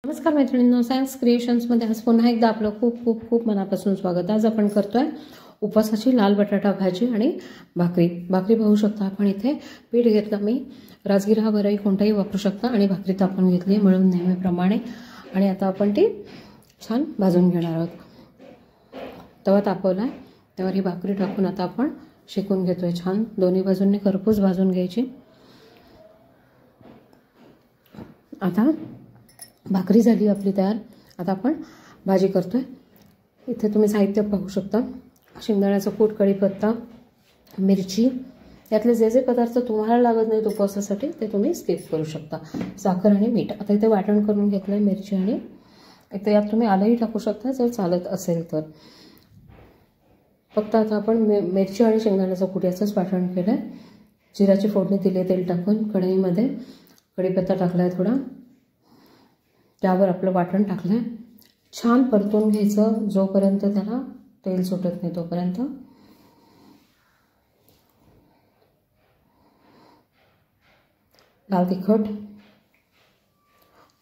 नमस्कार मैत्रिणींनो, सायन्स क्रिएशन्समध्ये आज पुन्हा एकदा आपलं खूप खूप खूप मनापासून स्वागत। आज आपण करतोय उपवासाची लाल बटाटा भाजी आणि भाकरी। पाहू शकता आपण इथे पीठ घेतलं मी, राजगिरा वरई कोणताही वापरू शकता आणि भाकरी तापून घेतली मळून नेहमीप्रमाणे। आणि आता आपण ती छान भाजून घेणार आहोत। तवा तापवलाय, त्यावर ही भाकरी टाकून आता आपण शेकून घेतोय। छान दोन्ही बाजूंनी खरपूस भाजून घ्यायची। आता भाकरी झाली आपली तयार। आता आपण भाजी करतोय। इथे तुम्ही साहित्य पाहू शकता, शेंगदाण्याचं कूट, कढीपत्ता, मिरची, यातले जे जे पदार्थ तुम्हाला लागत नाहीत उपवासासाठी ते तुम्ही स्किप करू शकता। साखर आणि मीठ। आता इथे वाटण करून घेतलंय मिरची आणि इथे यात तुम्ही आलंही टाकू शकता जर चालत असेल तर। फक्त आता आपण मिरची आणि शेंगदाण्याचं कूट याचंच वाटण केलंय। जिऱ्याची फोडणी दिली तेल टाकून कढईमध्ये, कढीपत्ता टाकलाय थोडा, त्यावर आपलं वाटण टाकलंय। छान परतून घ्यायचं जोपर्यंत त्याला तेल सुटत नाही तोपर्यंत। लाल तिखट,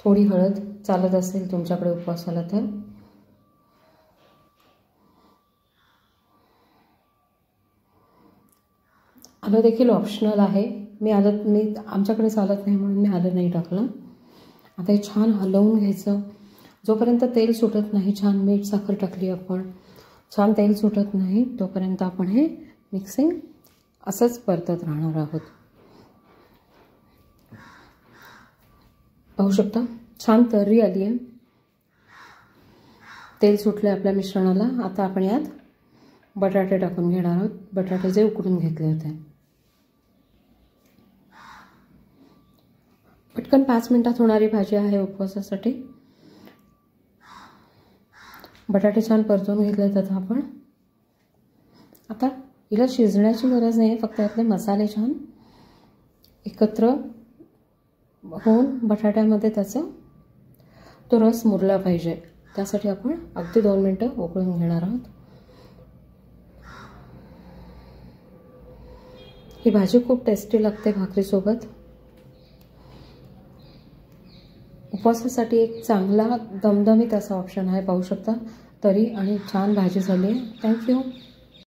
थोडी हळद चालत असेल तुमच्याकडे उपवासाला तर। आलं देखील ऑप्शनल आहे, मी आमच्याकडे चालत नाही म्हणून मी आलं नाही टाकलं। आता हे छान हलवून घ्यायचं जोपर्यंत तेल सुटत नाही। छान मीठ साखर टाकली आपण, छान तेल सुटत नाही तोपर्यंत आपण हे मिक्सिंग असंच परतत राहणार आहोत। पाहू शकता छान तर्री आली आहे, तेल सुटले आपल्या मिश्रणाला। आता आपण यात बटाटे टाकून घेणार आहोत, बटाटे जे उकडून घेतले होते। पटकन 5 मिनिटात होणारी भाजी आहे उपवासासाठी। बटाटे छान परतून घेतलेत आता आपण। आता हिला शिजण्याची गरज नाही, फक्त यातले मसाले छान एकत्र होऊन बटाट्यामध्ये त्याचा तो रस मुरला पाहिजे, त्यासाठी आपण अगदी 2 मिनिटं उकळून घेणार आहोत। ही भाजी खूप टेस्टी लागते भाकरीसोबत। उपवासासाठी एक चांगला दमदमीत असा ऑप्शन आहे। पाहू शकता तरी आणि छान भाजी झाली आहे। थँक्यू।